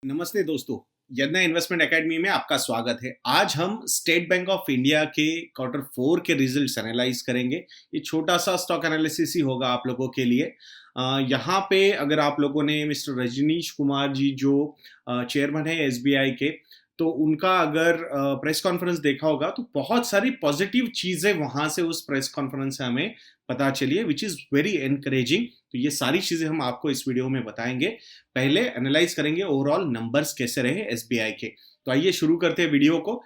नमस्ते दोस्तों, यदना investment academy में आपका स्वागत है। आज हम स्टेट बैंक ऑफ इंडिया के क्वार्टर 4 के रिजल्ट्स एनालाइज करेंगे। ये छोटा सा स्टॉक एनालिसिस ही होगा आप लोगों के लिए। यहाँ पे अगर आप लोगों ने मिस्टर रजनीश कुमार जी जो चेयरमैन है एसबीआई के, तो उनका अगर प्रेस कॉन्फ्रेंस देखा होगा तो बहुत सारी पॉजिटिव चीजें वहां से उस प्रेस कॉन्फ्रेंस से हमें पता चली है, विच इज वेरी एनकरेजिंग। तो ये सारी चीजें हम आपको इस वीडियो में बताएंगे। पहले एनालाइज करेंगे ओवरऑल नंबर्स कैसे रहे एसबीआई के। तो आइए शुरू करते हैं वीडियो को।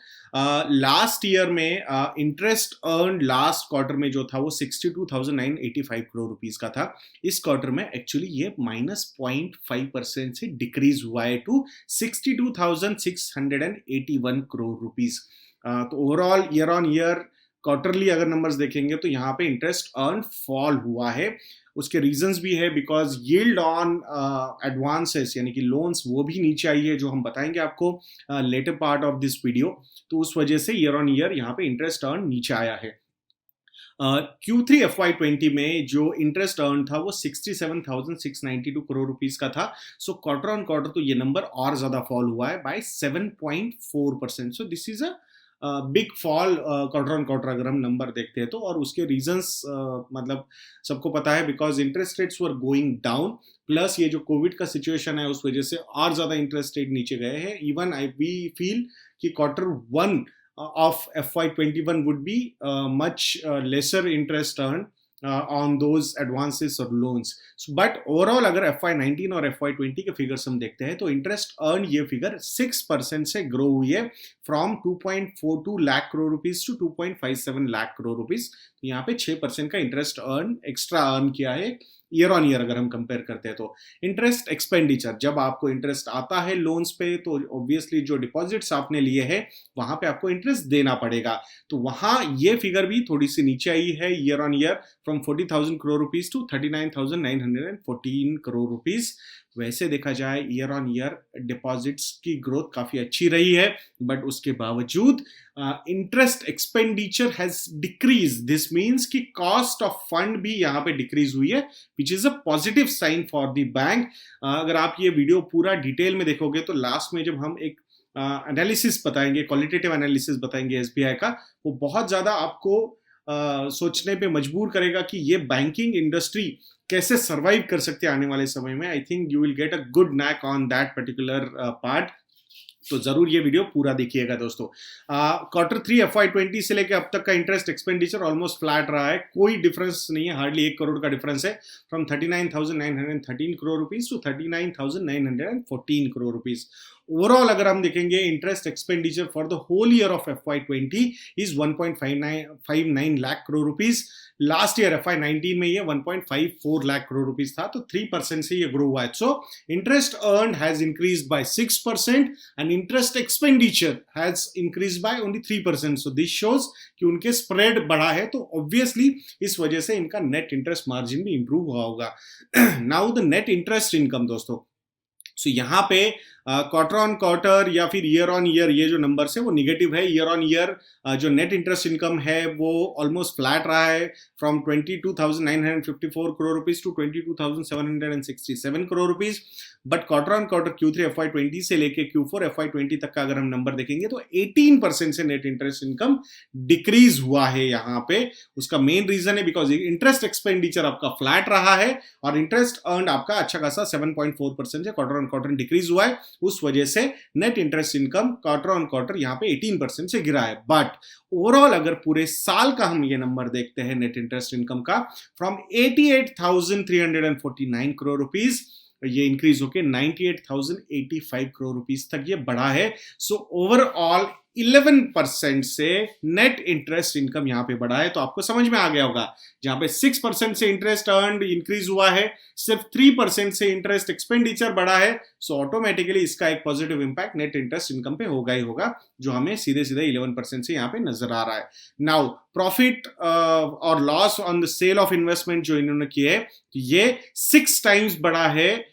लास्ट ईयर में इंटरेस्ट अर्न लास्ट क्वार्टर में जो था वो 62,985 करोड़ रुपीस का था। इस क्वार्टर में एक्चुअली ये -0.5% से डिक्रीज हुआ है टू 62,681 करोड़ रुपीस। तो overall year on year quarterly अगर नंबर्स देखेंगे तो यहाँ पे इंटरेस्ट अर्न फॉल हुआ है। उसके रीजंस भी है बिकॉज यील्ड ऑन एडवांसेस यानी कि लोन्स वो भी नीचे आई है, जो हम बताएंगे आपको later part of this video. तो उस वजह से ईयर ऑन ईयर यहाँ पे इंटरेस्ट अर्न नीचे आया है। Q3 FY20 में जो इंटरेस्ट अर्न था वो 67,692 करोड़ रुपीस का था। सो क्वार्टर ऑन क्वार्टर तो ये नंबर और ज्यादा फॉल हुआ है by 7.4%। So this is a big fall quarter on quarter अगर हम नंबर देखते हैं तो। और उसके रीजंस मतलब सबको पता है, because interest rates were going down, plus ये जो कोविड का सिचुएशन है उस वजह से और ज्यादा इंटरेस्ट रेट नीचे गए हैं। इवन वी फील कि quarter 1 of FY21 would be much lesser interest earned on those advances or loans. But overall अगर FY19 और FY20 के फिगर्स हम देखते हैं तो इंटरेस्ट अर्न ये फिगर 6% से ग्रो हुई है, from 2.42 lakh crore rupees to 2.57 lakh crore rupees. तो यहाँ पे 6% का इंटरेस्ट अर्न एक्स्ट्रा अर्न किया है ईयर ऑन ईयर अगर हम कंपेयर करते हैं तो। इंटरेस्ट एक्सपेंडिचर, जब आपको इंटरेस्ट आता है लोन्स पे तो ऑब्वियसली जो डिपॉजिट्स आपने लिए हैं वहां पे आपको इंटरेस्ट देना पड़ेगा। तो वहां ये फिगर भी थोड़ी सी नीचे आई है year on year, from 40,000 crore rupees to 39,914 crore rupees. वैसे देखा जाए ईयर ऑन ईयर डिपॉजिट्स की ग्रोथ काफी अच्छी रही है, बट उसके बावजूद interest expenditure has decrease. This means कि कॉस्ट ऑफ फंड भी यहाँ पे डिक्रीज हुई है, which is a positive sign for the bank. अगर आप ये वीडियो पूरा डिटेल में देखोगे तो लास्ट में जब हम एक एनालिसिस बताएंगे, क्वालिटेटिव एनालिसिस बताएंगे एसबीआई का, वो बहुत ज्यादा आपको सोचने पे मजबूर करेगा कि ये बैंकिंग इंडस्ट्री कैसे सरवाइव कर सकते हैं आने वाले समय में। I think you will get a good knack on that particular part. तो जरूर ये वीडियो पूरा देखिएगा दोस्तों। क्वार्टर 3 FY20 से लेकर अब तक का इंटरेस्ट एक्सपेंडिचर ऑलमोस्ट फ्लैट रहा है, कोई डिफरेंस नहीं है, हार्डली 1 करोड़ का डिफरेंस है, from 39,913 crore rupees to 39,914 crore rupees. Overall अगर हम देखेंगे interest expenditure for the whole year of FY20 is 1.59 lakh crore rupees. Last year FY19 में ये 1.54 लाख करोड़ रुपीस था, तो 3% से ये ग्रो हुआ है। So interest earn has increased by 6% and interest expenditure has increased by only 3%। So this shows कि उनके स्प्रेड बढ़ा है, तो ऑब्वियसली इस वजह से इनका नेट इंटरेस्ट मार्जिन भी इंप्रूव हुआ होगा। Now the net interest income दोस्तों, सो यहाँ पे क्वार्टर ऑन क्वार्टर या फिर ईयर ऑन ईयर ये जो नंबर्स है वो निगेटिव है। ईयर ऑन ईयर जो नेट इंटरेस्ट इनकम है वो ऑलमोस्ट फ्लैट रहा है, from 22,954 crore rupees to 22,767 crore rupees. But quarter on quarter Q3 FY20 से लेके Q4 FY20 तक का अगर हम नंबर देखेंगे तो 18% से नेट इंटरेस्ट इनकम डिक्रीज हुआ है यहाँ पे। उसका मेन रीजन है बिकॉज इंटरेस्ट एक्सपेंडिचर आपका फ्लैट रहा है और इंटरेस्ट अर्न आपका अच्छा खासा 7.4% से क्वार्टर ऑन क्वार्टर डिक्रीज हुआ है। उस वजह से net interest income quarter on quarter यहाँ पे 18% से गिरा है। बट ओवरऑल अगर पूरे साल का हम ये नंबर देखते हैं नेट इंटरेस्ट इनकम का, फ्रॉम 88,349 करोड़ रुपीस ये इंक्रीज होके 98,085 करोड़ रुपीस तक ये बढ़ा है। सो ओवरऑल 11% से नेट इंटरेस्ट इनकम यहाँ पे बढ़ा है। तो आपको समझ में आ गया होगा, जहां पे 6% से इंटरेस्ट अर्न इंक्रीज हुआ है, सिर्फ 3% से इंटरेस्ट एक्सपेंडिचर बढ़ा है। सो ऑटोमेटिकली इसका एक positive impact net interest income पे होगा ही होगा, जो हमें सीधे सीधे 11% से यहाँ पे नजर आ रहा है। नाउ प्रॉफिट और loss on the sale of investment जो इन्होंने किए है, ये 6 टाइम्स बढ़ा है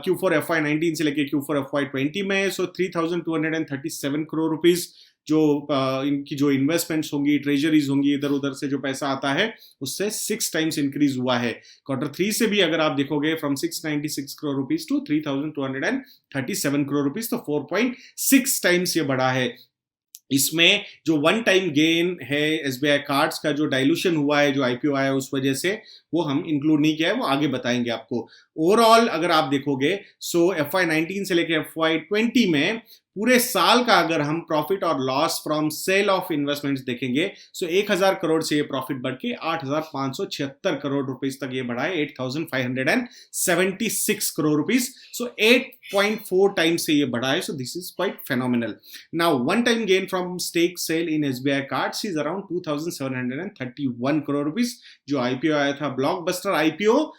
Q4 FY19 से लेके Q4 FY20 में। सो 3,237 करोड़ रुपीस इनकी जो इन्वेस्टमेंट्स होंगी, ट्रेजरीज होंगी, इधर उधर से जो पैसा आता है उससे 6 टाइम्स इंक्रीज हुआ है। Q3 से भी अगर आप देखोगे from 696 crore rupees to 3237 crore rupees, तो 4.6 टाइम्स ये बढ़ा है। इसमें जो वन टाइम गेन है एसबीआई कार्ड्स का, जो डाइल्यूशन हुआ है, जो आईपीओ आया उस वजह से, वो हम इंक्लूड नहीं किया है, वो आगे बताएंगे आपको। ओवरऑल अगर आप देखोगे सो FY19 से लेकर FY20 में पूरे साल का अगर हम प्रॉफिट और loss from sale of investments देखेंगे सो 1000 करोड़ से ये प्रॉफिट बढ़ के 8576 करोड़ रुपीस तक ये बढ़ा है, 8576 करोड़ रुपीस। सो 8.4 टाइम्स से ये बढ़ा है। So this is quite phenomenal. Now one time gain from stake sale in SBI cards is around 2731 crore rupees. जो आईपीओ आया था, ब्लॉकबस्टर आईपीओ,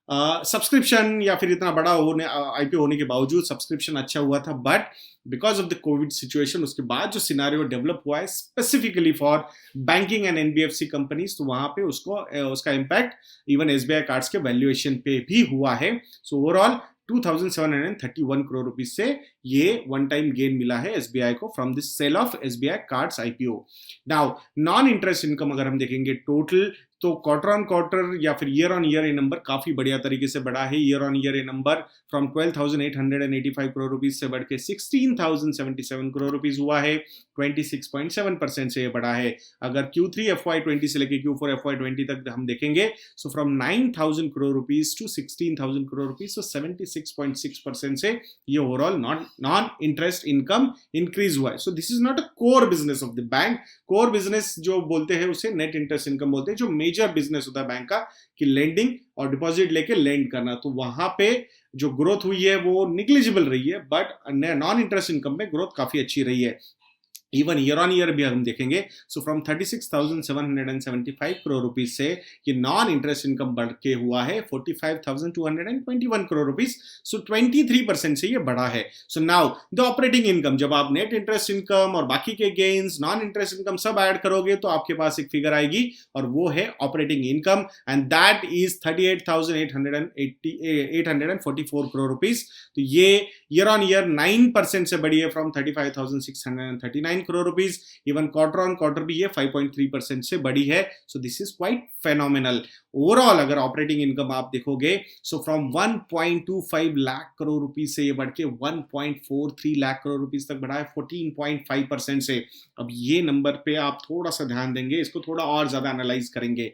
सब्सक्रिप्शन या फिर इतना बड़ा होने आईपीओ होने के बावजूद सब्सक्रिप्शन अच्छा हुआ था, but because of the Covid situation उसके बाद जो सिनारियो डेवलप हुआ है specifically for banking and NBFC companies, तो वहां पे उसका इम्पैक्ट इवन एसबीआई कार्ड्स के वैल्यूएशन पे भी हुआ है। सो ओवरऑल 2731 करोड़ रुपीज से ये वन टाइम गेन मिला है एसबीआई को from this sale of SBI cards IPO. Now non interest income अगर हम देखेंगे टोटल, तो क्वार्टर ऑन क्वार्टर या फिर ईयर ऑन ईयर ये नंबर काफी बढ़िया तरीके से बढ़ा है। ईयर ऑन ईयर ये नंबर फ्रॉम 12,885 करोड़ रुपीज से बढ़ के 16,077 करोड़ रुपीज हुआ है, 26.7% से ये बढ़ा है। अगर Q3 FY20 से लेकर Q4 FY20 तक हम देखेंगे so from 9,000 crore rupees to 16,000 crore rupees, so 76.6% से ये overall non interest income increase हुआ है। So this is not a core business of the bank. Core business जो बोलते हैं उसे नेट इंटरेस्ट इनकम बोलते हैं, जो मेजर बिजनेस होता है बैंक का कि लेंडिंग और डिपॉजिट लेके लेंड करना, तो वहां पे जो ग्रोथ हुई है वो निग्लिजिबल रही है, बट नॉन इंटरेस्ट इनकम में ग्रोथ काफी अच्छी रही है। इवन ईयर ऑन ईयर भी हम देखेंगे सो फ्रॉम 36,775 करोड़ रुपीज से ये नॉन इंटरेस्ट इनकम बढ़ के हुआ है 45,221 करोड़ रुपीज। सो 23% से ये बढ़ा है। So now the operating income, जब आप नेट इंटरेस्ट इनकम और बाकी के गेन्स, नॉन इंटरेस्ट इनकम सब ऐड करोगे तो आपके पास एक फिगर आएगी और वो है operating income, and that is 38,844 crore rupees. तो ये ईयर ऑन ईयर 9% से बढ़ी है from 35,639 crore rupees. Even quarter on quarter भी ये 5.3% से बढ़ी है। So this is quite phenomenal. Overall अगर ऑपरेटिंग इनकम आप देखोगे so from 1.25 lakh crore rupees से ये बढ़ के 1.43 लाख करोड़ रुपीज तक बढ़ा है 14.5% से। अब ये नंबर पे आप थोड़ा सा ध्यान देंगे, इसको थोड़ा और ज्यादा एनालाइज करेंगे।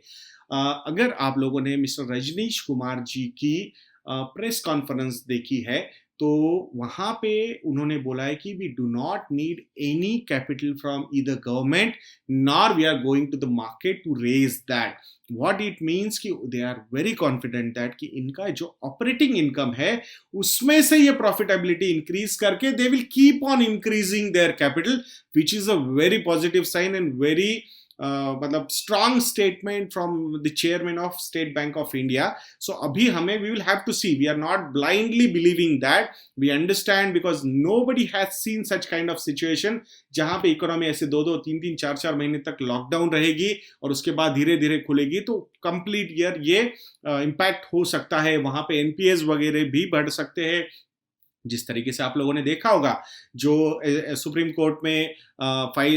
अगर आप लोगों ने मिस्टर रजनीश कुमार जी की प्रेस कॉन्फ्रेंस देखी है तो वहां पे उन्होंने बोला है कि we do not need any capital from either government nor we are going to the market to raise that. What it means कि they are very confident that कि इनका जो ऑपरेटिंग इनकम है उसमें से ये प्रॉफिटेबिलिटी इंक्रीज करके they will keep on increasing their capital, which is a very positive sign and very मतलब strong statement from the chairman of State Bank of India. So अभी हमें we will have to see, we are not blindly believing that, we understand because nobody has seen such kind of situation जहां पे economy ऐसे 2-2, 3-3, 4-4 महीने तक lockdown रहेगी और उसके बाद धीरे धीरे खुलेगी, तो कंप्लीट ईयर ये इम्पैक्ट हो सकता है। वहां पे एनपीएस वगैरह भी बढ़ सकते हैं। जिस तरीके से आप लोगों ने देखा होगा जो सुप्रीम कोर्ट में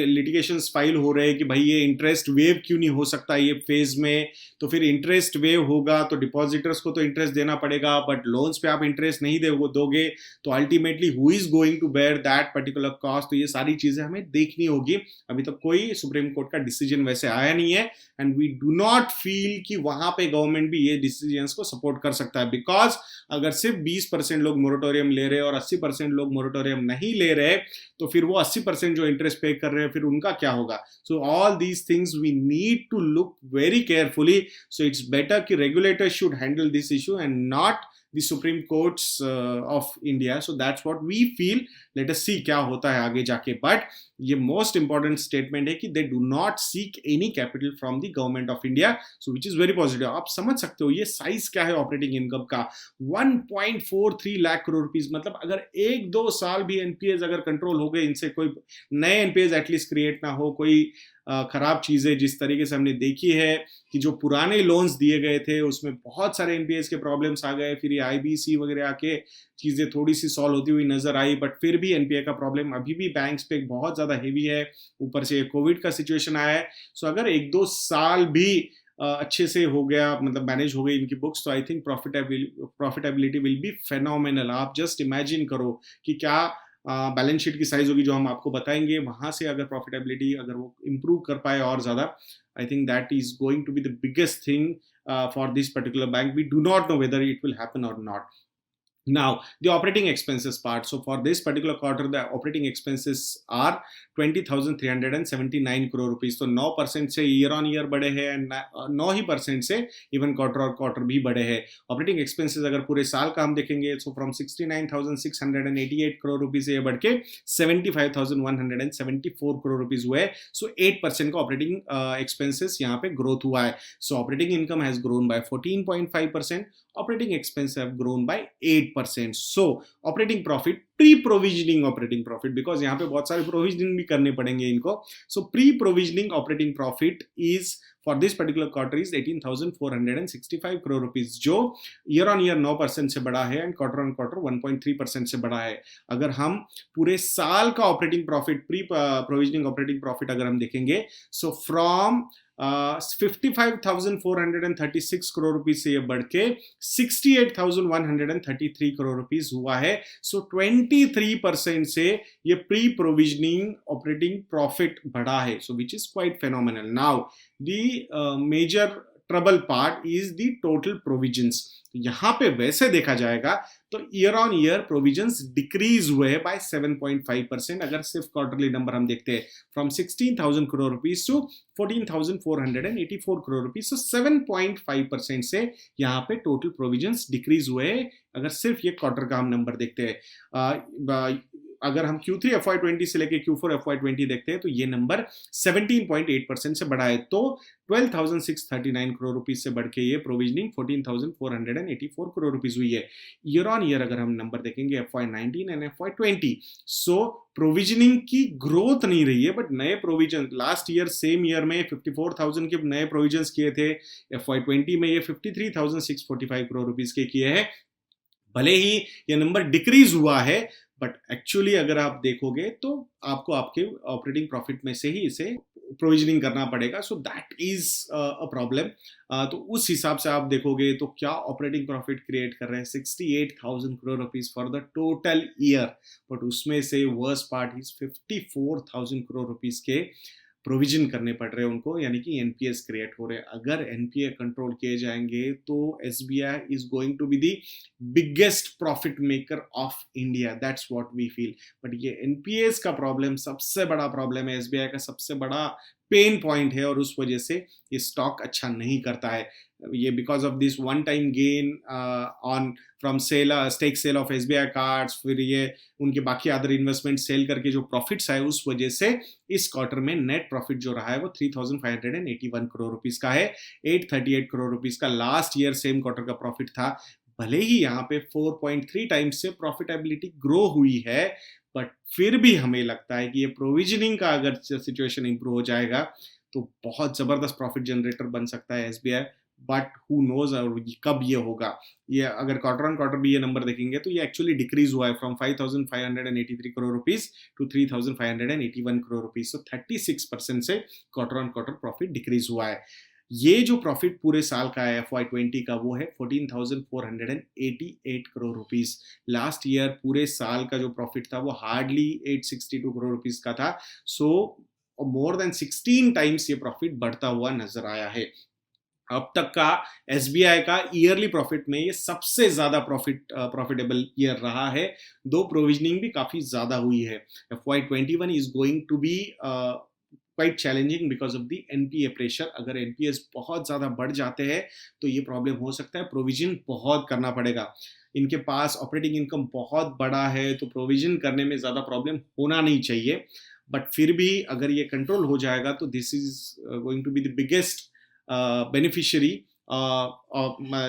लिटिगेशंस फाइल हो रहे हैं कि भाई ये इंटरेस्ट वेव क्यों नहीं हो सकता ये फेज में, तो फिर इंटरेस्ट वेव होगा तो डिपॉजिटर्स को तो इंटरेस्ट देना पड़ेगा, बट लोन्स पे आप इंटरेस्ट नहीं दोगे तो ultimately who is going to bear that particular cost. तो ये सारी चीजें हमें देखनी होगी। अभी तक कोई सुप्रीम कोर्ट का डिसीजन वैसे आया नहीं है and we do not feel कि वहां पे गवर्नमेंट भी ये डिसीजंस को सपोर्ट कर सकता है, बिकॉज अगर सिर्फ 20% लोग मोरेटोरियम ले रहे हैं और 80% लोग मोरेटोरियम नहीं ले रहे तो फिर वो 80% जो इंटरेस्ट पे कर रहे हैं फिर उनका क्या होगा। So all these things we need to look very carefully. So it's better कि regulator should handle this issue and not the Supreme Courts of India. So that's what we feel. Let us see क्या होता है आगे जाके, but ये most important statement है कि they do not seek any capital from the government of India, so which is very positive. आप समझ सकते हो ये साइज क्या है ऑपरेटिंग इनकम का, 1.43 लाख करोड़ रुपीज। मतलब अगर 1-2 साल भी एनपीएस अगर कंट्रोल हो गए, इनसे कोई नए एनपीएस एटलीस्ट क्रिएट ना हो, कोई खराब चीज़ें जिस तरीके से हमने देखी है कि जो पुराने लोन्स दिए गए थे उसमें बहुत सारे एनपीएस के प्रॉब्लम्स आ गए, फिर ये आईबीसी वगैरह आके चीज़ें थोड़ी सी सॉल्व होती हुई नजर आई, बट फिर भी एनपीए का प्रॉब्लम अभी भी बैंक्स पे बहुत ज़्यादा हेवी है। ऊपर से कोविड का सिचुएशन आया है, सो अगर 1-2 साल भी अच्छे से हो गया, मतलब मैनेज हो गई इनकी बुक्स, तो I think profitability will be phenomenal. आप जस्ट इमेजिन करो कि क्या बैलेंस शीट की साइज होगी जो हम आपको बताएंगे, वहां से अगर प्रॉफिटेबिलिटी अगर वो इम्प्रूव कर पाए और ज्यादा, I think that is going to be the biggest thing for this particular bank. We do not know whether it will happen or not. Now, the operating expenses part. So, for this particular quarter, the operating expenses are 20,379 crore rupees. तो 9% से year on year बढ़े हैं, 9% से even quarter और quarter भी बढ़े हैं। Operating expenses अगर पूरे साल का हम देखेंगे, सो फ्रॉम 69,688 करोड़ रुपीज से ये बढ़ के 75,174 करोड़ रुपीज हुए। सो 8% का ऑपरेटिंग एक्सपेंसेस यहाँ पे ग्रोथ हुआ है। सो operating income has grown by 14.5%, operating expense have grown bye 8%. So operating profit, pre-provisioning operating profit, because यहाँ पे बहुत सारे provisioning भी करने पड़ेंगे इनको. So pre-provisioning operating profit is for this particular quarter is 18,465 crore rupees, जो year on year 9% से बढ़ा है and quarter on quarter 1.3% से बढ़ा है. अगर हम पूरे साल का operating profit, pre provisioning operating profit अगर हम देखेंगे, सो फ्रॉम 55,436 करोड़ रुपीज से ये बढ़ के 68,133 करोड़ रुपीज हुआ है। सो 23% से ये प्री प्रोविजनिंग ऑपरेटिंग प्रॉफिट बढ़ा है, so which is quite phenomenal. Now the major trouble part is the total provisions. यहां पे वैसे देखा जाएगा तो year on year provisions decrease हुए हैं बाय 7.5%। अगर सिर्फ क्वार्टरली नंबर हम देखते हैं, from 16,000 crore rupees to 14,484 crore rupees, so 7.5% से यहाँ पे टोटल प्रोविजंस डिक्रीज हुए हैं अगर सिर्फ ये क्वार्टर का हम नंबर देखते हैं। अगर हम Q3 FY20 से लेके Q4 FY20 देखते हैं तो ये नंबर 17.8% से बढ़ा है, तो 12,639 करोड़ रुपीज से बढ़ के ये प्रोविजनिंग 14,484 करोड़ रुपीज हुई है। ईयर ऑन ईयर अगर हम नंबर देखेंगे FY19 and FY20, so provisioning की ग्रोथ नहीं रही है, बट नए provision last year same year में 54,000 के नए प्रोविजंस किए थे, FY20 में ये 53,645 करोड़ रुपीज के किए हैं। भले ही ये नंबर डिक्रीज हुआ है, बट एक्चुअली अगर आप देखोगे तो आपको आपके ऑपरेटिंग प्रॉफिट में से ही इसे प्रोविजनिंग करना पड़ेगा, so that is a problem. तो उस हिसाब से आप देखोगे तो क्या ऑपरेटिंग प्रॉफिट क्रिएट कर रहे हैं 68,000 crore rupees for the total year, but उसमें से worst part is 54,000 crore rupees के प्रोविजन करने पड़ रहे हैं उनको, यानी कि एनपीएस क्रिएट हो रहे हैं। अगर एनपीए कंट्रोल किए जाएंगे तो SBI is going to be the biggest profit maker of India, that's what we feel. But ये एनपीएस का प्रॉब्लम सबसे बड़ा प्रॉब्लम है, एसबीआई का सबसे बड़ा पेन पॉइंट है, और उस वजह से ये स्टॉक अच्छा नहीं करता है। ये because of this one time gain on from sale, stake sale of SBI cards, फिर ये उनके बाकी अदर इन्वेस्टमेंट सेल करके जो प्रॉफिट्स आए, उस वजह से इस क्वार्टर में नेट प्रॉफिट जो रहा है वो 3,581 करोड़ रुपीज का है। 838 करोड़ रुपीज का लास्ट ईयर सेम क्वार्टर का प्रॉफिट था। भले ही यहाँ पे 4.3 टाइम्स से प्रॉफिटेबिलिटी ग्रो हुई है, बट फिर भी हमें लगता है कि ये प्रोविजनिंग का अगर सिचुएशन इंप्रूव हो जाएगा तो बहुत जबरदस्त प्रॉफिट जनरेटर बन सकता है एसबीआई, बट हु नोज और कब ये होगा। ये अगर क्वार्टर ऑन क्वार्टर भी ये नंबर देखेंगे तो ये एक्चुअली डिक्रीज हुआ है from 5,583 crore rupees to 3,581 crore rupees, so 36% से quarter on quarter profit decrease हुआ है। ये जो प्रॉफिट पूरे साल का है FY20 का, वो है 14,488 करोड़ रुपीज। लास्ट ईयर पूरे साल का जो प्रॉफिट था वो हार्डली 862 करोड़ रुपीज का था, सो मोर देन 16 टाइम्स ये प्रॉफिट बढ़ता हुआ नजर आया है। अब तक का एसबीआई का ईयरली प्रॉफिट में ये सबसे ज्यादा प्रॉफिटेबल ईयर रहा है, दो प्रोविजनिंग भी काफी ज्यादा हुई है। FY21 is going to be quite challenging because of the NPA pressure. अगर एनपीएस बहुत ज्यादा बढ़ जाते हैं तो ये प्रॉब्लम हो सकता है, प्रोविजन बहुत करना पड़ेगा। इनके पास ऑपरेटिंग इनकम बहुत बड़ा है, तो प्रोविजन करने में ज्यादा प्रॉब्लम होना नहीं चाहिए, बट फिर भी अगर ये कंट्रोल हो जाएगा तो this is going to be the biggest beneficiary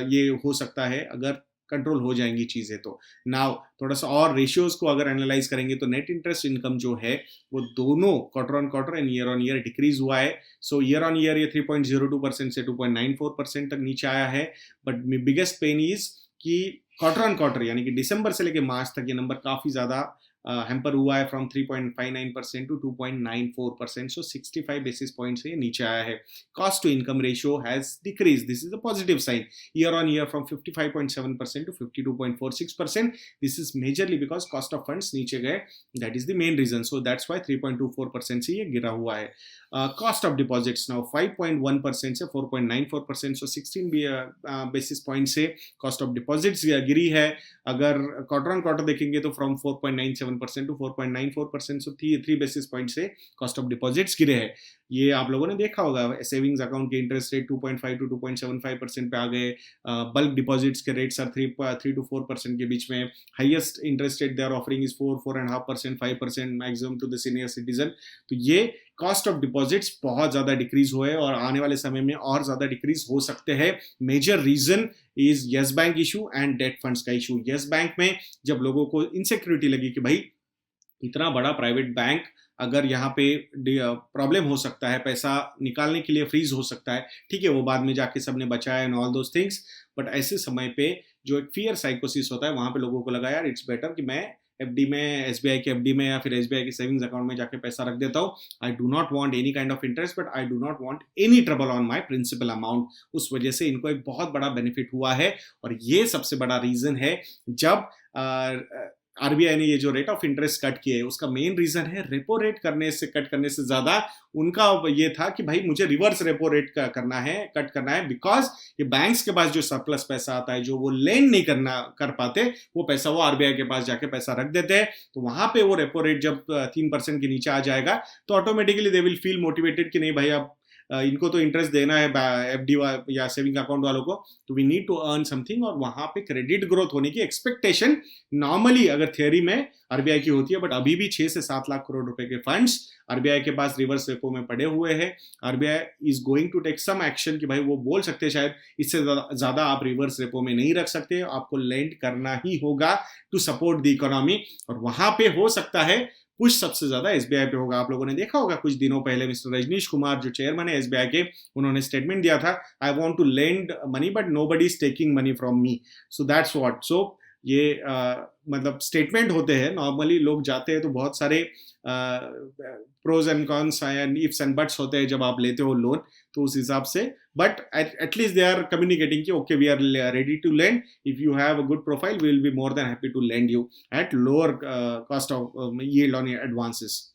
ये हो सकता है। अगर कंट्रोल हो जाएंगी चीज़ें। तो नाउ थोड़ा सा और रेशियोज को अगर एनालाइज करेंगे तो नेट इंटरेस्ट इनकम जो है वो दोनों quarter on quarter and year on year decrease हुआ है। सो ईयर ऑन ईयर ये 3.02% से 2.94% तक नीचे आया है। बट बिगेस्ट पेन इज कि क्वार्टर ऑन क्वार्टर यानी कि दिसंबर से लेके मार्च तक ये नंबर काफी ज्यादा हैम्पर हुआ है, from 3.59% to 2.94%, so 65 basis point से ये नीचे आया है। Cost to income ratio has decrease, this is a positive sign, year on year from 55.7% to 52.46%। This is majorly because cost of funds नीचे गए, that is the main reason. So that's why 3.24% से ये गिरा हुआ है। Cost of deposits now 5.1% से 4.94%, so 16 basis point से cost of deposits गिरी है। अगर क्वार्टर ऑन क्वार्टर देखेंगे तो from 4.97% to 4.94%, so 3 basis point से कॉस्ट ऑफ डिपॉजिट्स गिरे हैं। ये आप लोगों ने देखा होगा, सेविंग्स अकाउंट के इंटरेस्ट रेट 2.5 टू 2.75% पे आ गए। बल्क डिपॉजिट्स के रेट्स आर 3 टू 4% के बीच में। Highest interest rate they are offering is 4.5%, 5% maximum to the senior citizen. तो ये कॉस्ट ऑफ डिपॉजिट्स बहुत ज्यादा डिक्रीज हुए और आने वाले समय में और ज्यादा डिक्रीज हो सकते हैं। Major reason is Yes Bank issue and debt funds का इशू। यस बैंक में जब लोगों को इनसिक्योरिटी लगी कि भाई इतना बड़ा प्राइवेट बैंक, अगर यहाँ पे प्रॉब्लम हो सकता है, पैसा निकालने के लिए फ्रीज हो सकता है, ठीक है वो बाद में जाके सबने बचाया and all those things, but ऐसे समय पे जो एक फियर साइकोसिस होता है वहां पे लोगों को लगा यार इट्स बेटर कि मैं एफडी में, एसबीआई के एफडी में या फिर एसबीआई के सेविंग्स अकाउंट में जाके पैसा रख देता हूँ। I do not want any kind of interest, but I do not want any trouble on my principal amount. उस वजह से इनको एक बहुत बड़ा बेनिफिट हुआ है और ये सबसे बड़ा रीजन है। जब आरबीआई ने ये जो रेट ऑफ इंटरेस्ट कट किए उसका मेन रीजन है रेपो रेट कट करने से ज्यादा उनका ये था कि भाई मुझे रिवर्स रेपो रेट कट करना है, बिकॉज ये बैंक्स के पास जो सरप्लस पैसा आता है जो वो लेंड नहीं कर पाते, वो पैसा वो आरबीआई के पास जाके पैसा रख देते हैं। तो वहां पे वो रेपो रेट जब 3% के नीचे आ जाएगा तो automatically they will feel motivated कि नहीं भाई अब इनको तो इंटरेस्ट देना है एफडी या सेविंग अकाउंट वालों को, तो we need to earn something. और वहां पे क्रेडिट ग्रोथ होने की एक्सपेक्टेशन नॉर्मली अगर थियोरी में आरबीआई की होती है, बट अभी भी 6 से 7 लाख करोड़ रुपए के फंड्स आरबीआई के पास रिवर्स रेपो में पड़े हुए हैं। RBI is going to take some action कि भाई वो बोल सकते हैं शायद इससे ज्यादा आप रिवर्स रेपो में नहीं रख सकते, आपको लेंड करना ही होगा टू सपोर्ट द इकोनॉमी। और वहां पे हो सकता है पुश सबसे ज्यादा एसबीआई पे होगा। आप लोगों ने देखा होगा कुछ दिनों पहले मिस्टर रजनीश कुमार जो चेयरमैन है एसबीआई के, उन्होंने स्टेटमेंट दिया था, I want to lend money but nobody is taking money from me. So that's what. So ये मतलब स्टेटमेंट होते हैं, नॉर्मली लोग जाते हैं तो बहुत सारे pros and cons and ifs and buts होते हैं जब आप लेते हो लोन, तो उस हिसाब से, but at least they are communicating कि okay we are ready to lend, if you have a good profile we will be more than happy to lend you at lower cost of yield on advances.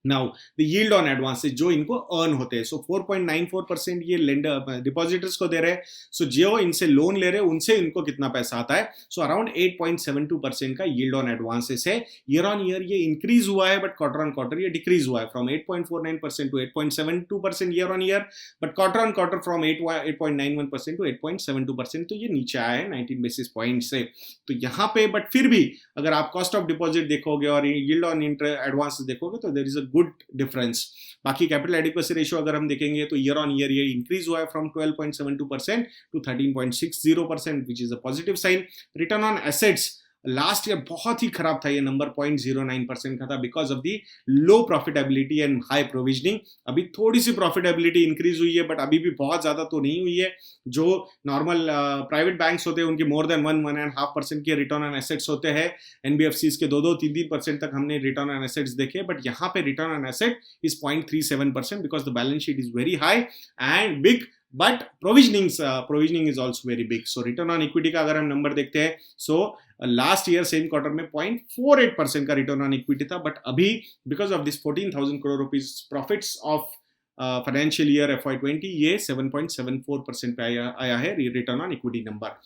Now the yield on advances जो इनको earn होते हैं, सो 4.94% ये lender depositors को दे रहे हैं। सो जो इनसे लोन ले रहे हैं उनसे इनको कितना पैसा आता है, सो अराउंड 8.72% का यील्ड ऑन एडवांसेस है। ईयर ऑन ईयर ये इंक्रीज हुआ है, बट क्वार्टर ऑन क्वार्टर ये डिक्रीज हुआ है, from 8.49% to 8.72% year on year, but quarter on quarter from 8.91% to 8.72%, तो ये नीचे आया है 19 बेसिस पॉइंट से। तो यहाँ पे बट फिर भी अगर आप कॉस्ट ऑफ डिपॉजिट देखोगे और यील्ड ऑन एडवांसेस देखोगे तो there is a good difference. बाकी कैपिटल एडिक्वेसी रेशियो अगर हम देखेंगे तो ईयर ऑन ईयर ये इंक्रीज हुआ है from 12.72% to 13.60%, which is a positive sign. Return on assets last year बहुत ही खराब था, ये नंबर 0.09% का था because of the low profitability and high provisioning. अभी थोड़ी सी प्रॉफिटेबिलिटी इंक्रीज हुई है, बट अभी भी बहुत ज्यादा तो नहीं हुई है। जो नॉर्मल प्राइवेट बैंक्स होते हैं उनके मोर देन 1.5% के रिटर्न ऑन एसेट्स होते हैं, एनबीएफसीज के 2-3% तक हमने रिटर्न ऑन एसेट्स देखे, बट यहाँ पे return on asset is 0.37% because the balance sheet is very high and big, but provisioning is also very big. So return on equity का अगर हम नंबर देखते हैं, so last year same quarter में 0.48% का रिटर्न ऑन इक्विटी था, but अभी because of this 14,000 crore rupees profits of financial year FY20 ये 7.74% पे आया है return on equity number.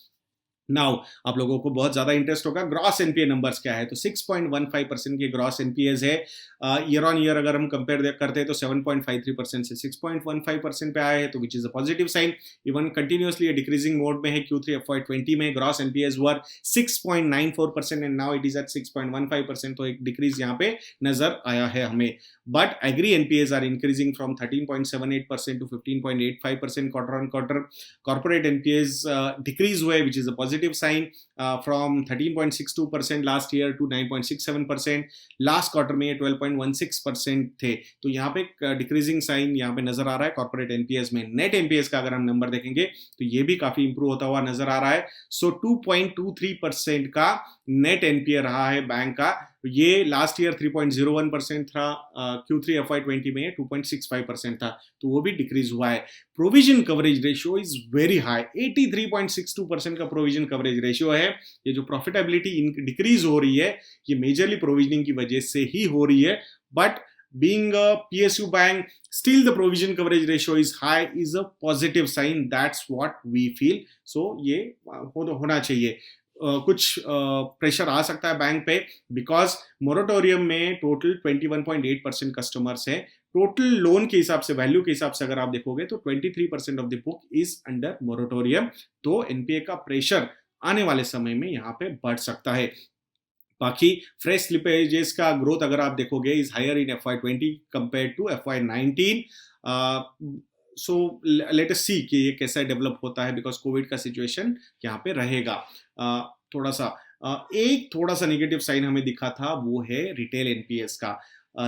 Now आप लोगों को बहुत ज्यादा इंटरेस्ट होगा ग्रॉस एनपीए नंबर्स क्या है, तो 6.15% के ग्रॉस एनपीएज है। ईयर ऑन ईयर अगर हम कंपेयर करते हैं तो 7.53% से 6.15% पे आए हैं, तो which is a positive sign. Even continuously decreasing mode में है। Q3 FY20 में gross NPAs were 6.94% and now it is at 6.15%, तो एक डिक्रीज यहाँ पे नजर आया है हमें। But agri NPAs are increasing from 13.78% to 15.85% quarter on quarter. Corporate NPAs decrease हुए which is a positive sign. From 13.62% last year to 9.67%, last quarter में ये 12.16% थे। तो यहाँ पे डिक्रीजिंग साइन यहाँ पे नजर आ रहा है कॉर्पोरेट एनपीएस में। नेट एनपीएस का अगर हम नंबर देखेंगे तो ये भी काफी इंप्रूव होता हुआ नजर आ रहा है। सो 2.23% का नेट एनपीए रहा है बैंक का। ये लास्ट ईयर 3.01% था, Q3 FY20 में 2.65% था, तो वो भी डिक्रीज हुआ है। Provision coverage ratio is very high, 83.62% का प्रोविजन कवरेज रेशियो है। ये जो प्रॉफिटेबिलिटी डिक्रीज हो रही है ये मेजरली प्रोविजनिंग की वजह से ही हो रही है, but being a PSU bank, still the provision coverage ratio is high is a positive sign. That's what we feel. So ये होना चाहिए। कुछ प्रेशर आ सकता है बैंक पे बिकॉज मोरेटोरियम में टोटल 21.8% कस्टमर्स हैं। टोटल लोन के हिसाब से, वैल्यू के हिसाब से अगर आप देखोगे तो 23% of the book is under moratorium. तो एनपीए का प्रेशर आने वाले समय में यहाँ पे बढ़ सकता है। बाकी फ्रेश स्लिपेजेस का ग्रोथ अगर आप देखोगे is higher in FY20 compare to FY19। So let us see कि ये कैसा डेवलप होता है बिकॉज कोविड का सिचुएशन यहाँ पे रहेगा। थोड़ा सा नेगेटिव साइन हमें दिखा था, वो है रिटेल एनपीएस का।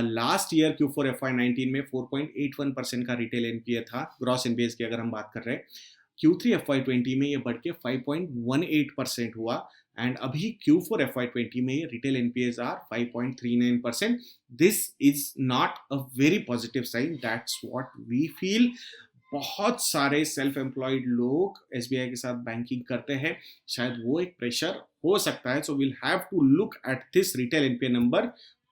लास्ट ईयर Q4 FY19 में 4.81% का रिटेल एनपीए था, ग्रॉस एनपीएस की अगर हम बात कर रहे हैं। Q3 FY20 में ये बढ़ के 5.18% हुआ एंड अभी Q4 FY20 में retail NPS are 5.39%। This is not a very positive sign, that's what we feel. बहुत सारे सेल्फ एम्प्लॉयड लोग एसबीआई के साथ बैंकिंग करते हैं, शायद वो एक प्रेशर हो सकता है। So we'll have to look at this retail NPA number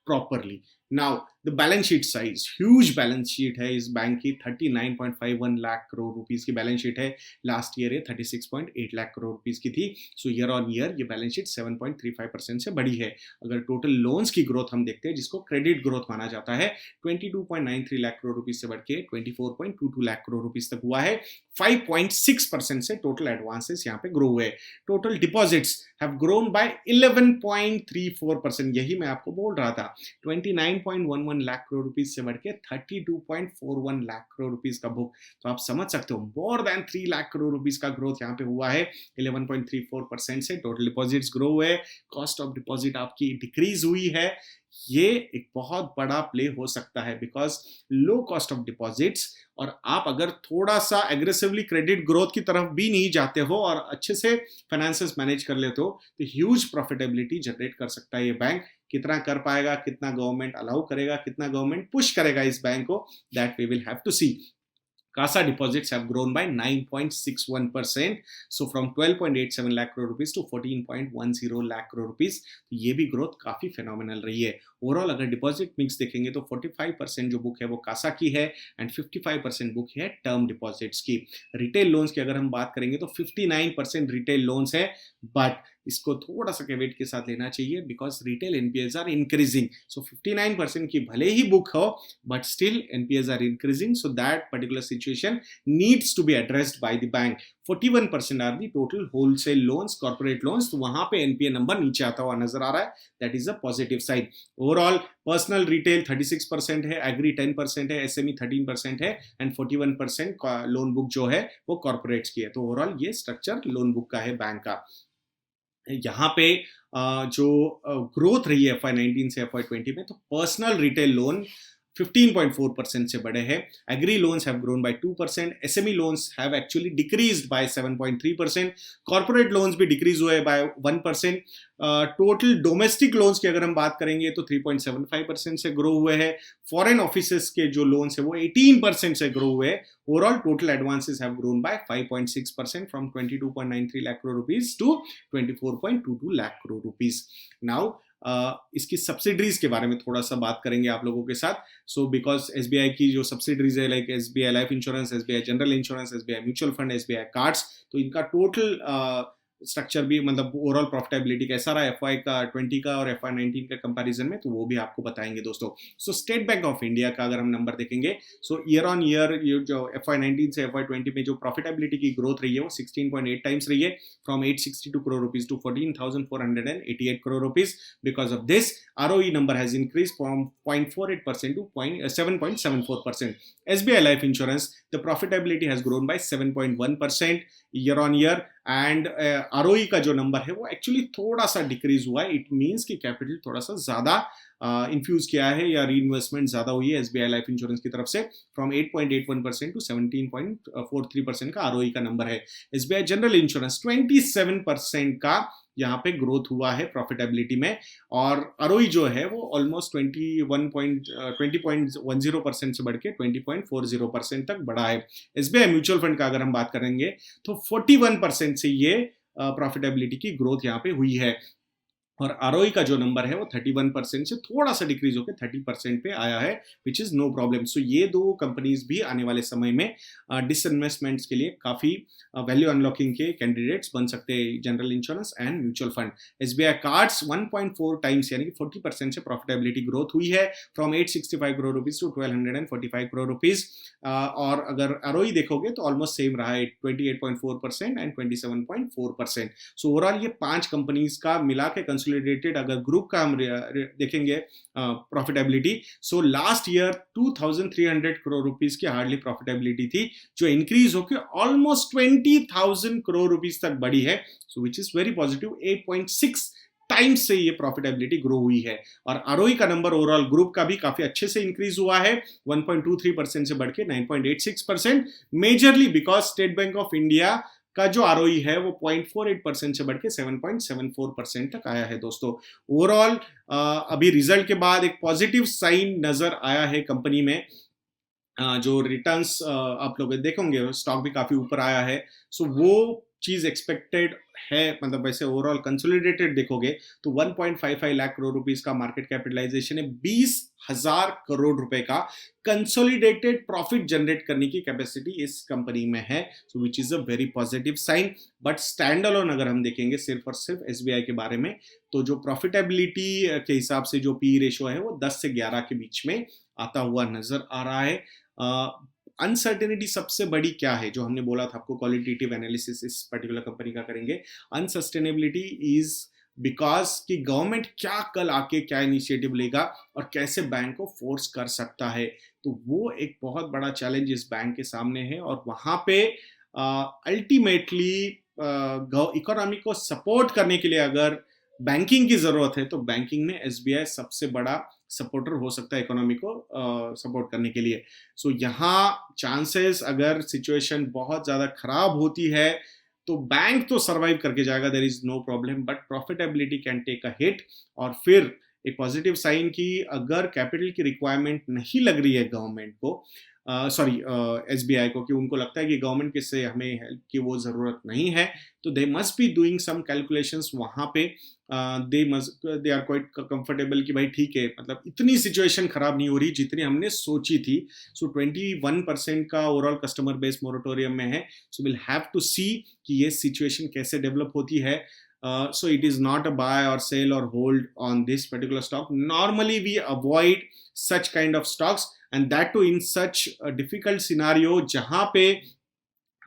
properly. Now the balance sheet size, huge balance sheet है इस बैंक की, 39.51 लाख करोड़ रुपीस की बैलेंस शीट है। लास्ट ईयर ये 36.8 लाख करोड़ रुपीस की थी। सो ईयर ऑन ईयर ये बैलेंस शीट 7.35% से बढ़ी है। अगर टोटल लोन्स की ग्रोथ हम देखते हैं जिसको क्रेडिट ग्रोथ माना जाता है, 22.93 लाख करोड़ रुपीस से बढ़ के 24.22 लाख करोड़ रुपीस तक हुआ है। 5.6% से टोटल एडवांसेस यहाँ पे ग्रो हुए। Total deposits have grown bye 11.34%, यही मैं आपको बोल रहा था। 29.11 लाख करोड़ रुपीस से बढ़ के 32.41 लाख करोड़ रुपीस का बुक। तो आप समझ सकते हो more than 3 lakh crore rupees का ग्रोथ यहाँ पे हुआ है। 11.34% से टोटल डिपॉजिट्स ग्रो हुए। कॉस्ट ऑफ डिपॉजिट आपकी डिक्रीज हुई है। ये एक बहुत बड़ा प्ले हो सकता है because low cost of deposits, और आप अगर थोड़ा सा एग्रेसिवली क्रेडिट ग्रोथ की तरफ भी नहीं जाते हो और अच्छे से फाइनेंसेस मैनेज कर लेते हो तो ह्यूज प्रॉफिटेबिलिटी जनरेट कर सकता है ये बैंक। कितना कर पाएगा, कितना गवर्नमेंट अलाउ करेगा, कितना गवर्नमेंट पुश करेगा इस बैंक को, that we will have to see. CASA deposits have grown by 9.61%, so from 12.87 lakh crore rupees to 14.10 lakh crore rupees। ये भी ग्रोथ काफी फेनोमिनल रही है। ओवरऑल अगर डिपॉजिट मिक्स देखेंगे तो 45% जो बुक है वो कासा की है एंड 55% बुक है टर्म डिपॉजिट्स की। रिटेल लोन्स की अगर हम बात करेंगे तो 59% रिटेल लोन्स है, बट इसको थोड़ा सा कैवेट के साथ लेना चाहिए because retail NPS are increasing. So 59% की भले ही बुक हो but still NPAs are increasing, so that particular situation needs to be addressed by the bank. 41% are the total wholesale loans, corporate loans, तो वहां पे एनपीए नंबर नीचे आता हुआ नजर आ रहा है, that is a positive side. Overall personal retail 36% है, एग्री 10% है, एसएमई 13% है एंड 41% लोन बुक जो है वो कॉर्पोरेट्स की है। तो ओवरऑल ये स्ट्रक्चर लोन बुक का है बैंक का। यहाँ पे जो ग्रोथ रही है FY19 से FY20 में, तो पर्सनल रिटेल लोन 15.4% से बढ़े हैं। Agri loans have grown by 2%, SME loans have actually decreased by 7.3%, corporate loans भी डिक्रीज हुए बाय 1%। टोटल डोमेस्टिक लोन्स की अगर हम बात करेंगे तो 3.75% से ग्रो हुए हैं। फॉरेन ऑफिसेस के जो लोन्स है वो 18% से ग्रो हुए हैं। Overall total advances have grown by 5.6% from 22.93 lakh crore rupees to 24.22 lakh crore rupees. Now इसकी सब्सिडरीज के बारे में थोड़ा सा बात करेंगे आप लोगों के साथ। सो बिकॉज एसबीआई की जो सब्सिडरीज है like SBI life insurance, SBI general insurance, SBI mutual fund, SBI cards, तो इनका टोटल स्ट्रक्चर भी मतलब ओवरऑल प्रॉफिटेबिलिटी कैसा रहा FY का 20 का और FY19 का कंपैरिजन में, तो वो भी आपको बताएंगे दोस्तों। सो स्टेट बैंक ऑफ इंडिया का अगर हम नंबर देखेंगे, सो ईयर ऑन ईयर ये जो FY19 से FY20 में जो प्रॉफिटेबिलिटी की ग्रोथ रही है वो 16.8 टाइम्स रही है, from 862 crore rupees to 14,488 crore rupees. Because of this ROE number has increased from 0.48% to 7.74%. SBI Life Insurance, the profitability has grown by 7.1%. Year on year, and ROE का जो नंबर है वो एक्चुअली थोड़ा सा डिक्रीज हुआ है. इट मीन्स कि capital थोड़ा सा ज्यादा इन्फ्यूज किया है या री इन्वेस्टमेंट ज्यादा हुई है एसबीआई लाइफ इंश्योरेंस की तरफ से. फ्रॉम 8.81% टू 17.43% का आरओई का नंबर है. एसबीआई जनरल इंश्योरेंस 27% का यहाँ पे ग्रोथ हुआ है प्रॉफिटेबिलिटी में, और आरओई जो है वो ऑलमोस्ट 20.10% से बढ़ के 20.40% तक बढ़ा है. एसबीआई म्यूचुअल फंड का अगर हम बात करेंगे तो 41% से ये प्रॉफिटेबिलिटी की ग्रोथ यहाँ पे हुई है, और आरओई का जो नंबर है वो 31% से थोड़ा सा डिक्रीज होकर 30% पे आया है, विच इज नो प्रॉब्लम. सो ये दो कंपनीज भी आने वाले समय में डिसइन्वेस्टमेंट्स के लिए काफी वैल्यू अनलॉकिंग के कैंडिडेट्स बन सकते हैं, general insurance and mutual fund. SBI cards 1.4 times यानी कि 40% से प्रॉफिटेबिलिटी ग्रोथ हुई है, from 865 crore rupees to 1245 crore rupees. और अगर आरओई देखोगे तो ऑलमोस्ट सेम रहा है, 28.4% एंड 27.4%. सो ओवरऑल ये 5 कंपनीज का मिला के कंसोलिडेटेड अगर ग्रुप का हम देखेंगे profitability, so last year 2300 crore rupees की हार्डली प्रॉफिटेबिलिटी थी, जो इंक्रीज होकर ऑलमोस्ट 20,000 करोड़ रुपीस तक बढ़ी है. So which is very positive. 8.6 times से ये प्रॉफिटेबिलिटी ग्रो हुई है, और आरओई का नंबर ओवरऑल ग्रुप का भी काफी अच्छे से इंक्रीज हुआ है, 1.23% से बढ़ के 9.86%, majorly because state Bank of India का जो आरओई है वो 0.48% से बढ़ के 7.74% तक आया है. दोस्तों ओवरऑल अभी रिजल्ट के बाद एक पॉजिटिव साइन नजर आया है कंपनी में. जो रिटर्न्स आप लोग देखोगे, स्टॉक भी काफी ऊपर आया है. सो वो चीज एक्सपेक्टेड है, मतलब वैसे ओवरऑल कंसोलिडेटेड देखोगे तो 1.55 लाख करोड़ रुपीस का मार्केट कैपिटलाइजेशन है, 20,000 करोड़ रुपए का कंसोलिडेटेड प्रॉफिट जनरेट करने की कैपेसिटी इस कंपनी में है. So which is a very positive sign. But stand alone अगर हम देखेंगे सिर्फ और सिर्फ एसबीआई के बारे में, तो जो प्रॉफिटेबिलिटी के हिसाब से जो पी रेशो है वो 10 से 11 के बीच में आता हुआ नजर आ रहा है. अनसर्टेनिटी सबसे बड़ी क्या है, जो हमने बोला था आपको क्वालिटेटिव एनालिसिस इस पर्टिकुलर कंपनी का करेंगे. अनसस्टेनेबिलिटी इज बिकॉज कि गवर्नमेंट क्या कल आके क्या इनिशिएटिव लेगा और कैसे बैंक को फोर्स कर सकता है. तो वो एक बहुत बड़ा चैलेंज इस बैंक के सामने है, और वहां पे अल्टीमेटली इकोनॉमी को सपोर्ट करने के लिए अगर बैंकिंग की जरूरत है तो बैंकिंग में एसबीआई सबसे बड़ा सपोर्टर हो सकता है इकोनॉमी को सपोर्ट करने के लिए. सो यहाँ चांसेस अगर सिचुएशन बहुत ज्यादा खराब होती है तो बैंक तो सरवाइव करके जाएगा, there is no problem, but profitability can take a hit. और फिर एक पॉजिटिव साइन की अगर कैपिटल की रिक्वायरमेंट नहीं लग रही है गवर्नमेंट को, सॉरी एसबीआई को, कि उनको लगता है कि गवर्नमेंट के से हमें हेल्प की वो जरूरत नहीं है, तो they must be doing some calculations वहां पे. दे आर क्वाइट कंफर्टेबल कि भाई ठीक है, मतलब इतनी सिचुएशन खराब नहीं हो रही जितनी हमने सोची थी. सो 21% का ओवरऑल कस्टमर बेस मोरेटोरियम में है. सो विल हैव टू सी कि ये सिचुएशन कैसे डेवलप होती है. So it is not a buy or sell or hold on this particular stock. Normally we avoid such kind of stocks, and that too in such a difficult scenario जहां पे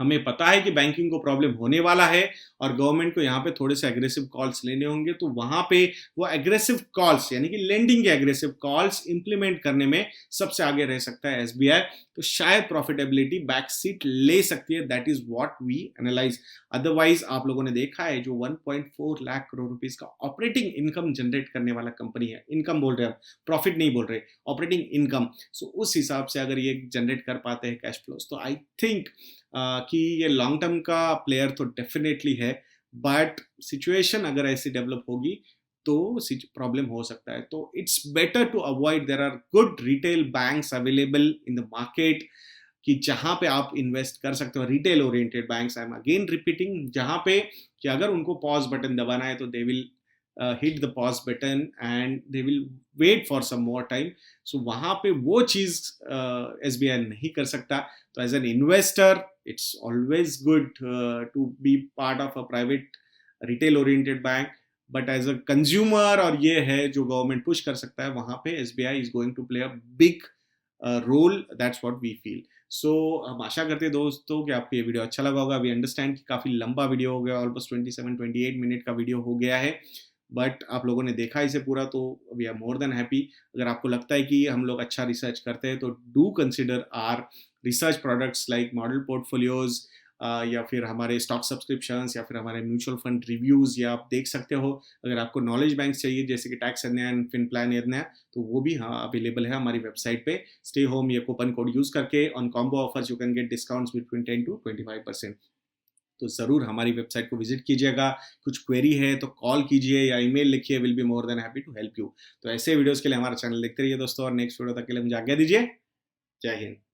हमें पता है कि banking को problem होने वाला है और गवर्नमेंट को यहाँ पे थोड़े से एग्रेसिव कॉल्स लेने होंगे. तो वहां पे वो एग्रेसिव कॉल्स यानी कि लेंडिंग के एग्रेसिव कॉल्स इंप्लीमेंट करने में सबसे आगे रह सकता है एसबीआई. तो शायद प्रॉफिटेबिलिटी बैक सीट ले सकती है. That is what we analyse. Otherwise आप लोगों ने देखा है जो 1.4 लाख करोड़ रुपीस का ऑपरेटिंग इनकम जनरेट करने वाला कंपनी है, इनकम बोल रहे हैं, प्रॉफिट नहीं बोल रहे, ऑपरेटिंग इनकम. सो उस हिसाब से अगर ये जनरेट कर पाते हैं कैश फ्लोस, तो आई थिंक कि ये लॉन्ग टर्म का प्लेयर तो डेफिनेटली है. बट सिचुएशन अगर ऐसी डेवलप होगी तो प्रॉब्लम हो सकता है. तो it's better to avoid. There are good retail banks available in the market कि जहां पे आप इन्वेस्ट कर सकते हो, retail oriented banks. I am again repeating, जहां पे कि अगर उनको पॉज बटन दबाना है तो they will hit the pause button and they will wait for some more time. So वहां पे वो चीज SBI नहीं कर सकता. तो as an investor it's always good to be part of a private retail oriented bank, but as a consumer और ये है जो गवर्नमेंट पुश कर सकता है, वहां पे SBI is going to play a big role. That's what we feel. सो हम आशा करते हैं दोस्तों कि आपको ये वीडियो अच्छा लगा होगा. वी अंडरस्टैंड कि काफ़ी लंबा वीडियो हो गया, ऑलमोस्ट 27-28 मिनट का वीडियो हो गया है, बट आप लोगों ने देखा इसे पूरा, तो we are more than happy. अगर आपको लगता है कि हम लोग अच्छा रिसर्च करते हैं तो do consider our research products like model portfolios, या फिर हमारे स्टॉक सब्सक्रिप्शंस या फिर हमारे म्यूचुअल फंड रिव्यूज़ या आप देख सकते हो। अगर आपको नॉलेज बैंक चाहिए जैसे कि टैक्स अन्याय, फिन प्लान अन्याय, तो वो भी हाँ अवेलेबल है हमारी वेबसाइट पे। स्टे होम ये कूपन कोड यूज़ करके on combo offers you can get discounts between 10 to 25%। तो ज़रूर हमारी वेबसाइट को विजिट कीजिएगा। कुछ क्वेरी है तो कॉल कीजिए या ईमेल लिखिए, will be more than happy to help you. तो ऐसे वीडियोज़ के लिए हमारा चैनल देखते रहिए दोस्तों, और नेक्स्ट वीडियो तक के लिए मुझे आज्ञा दीजिए। जय हिंद।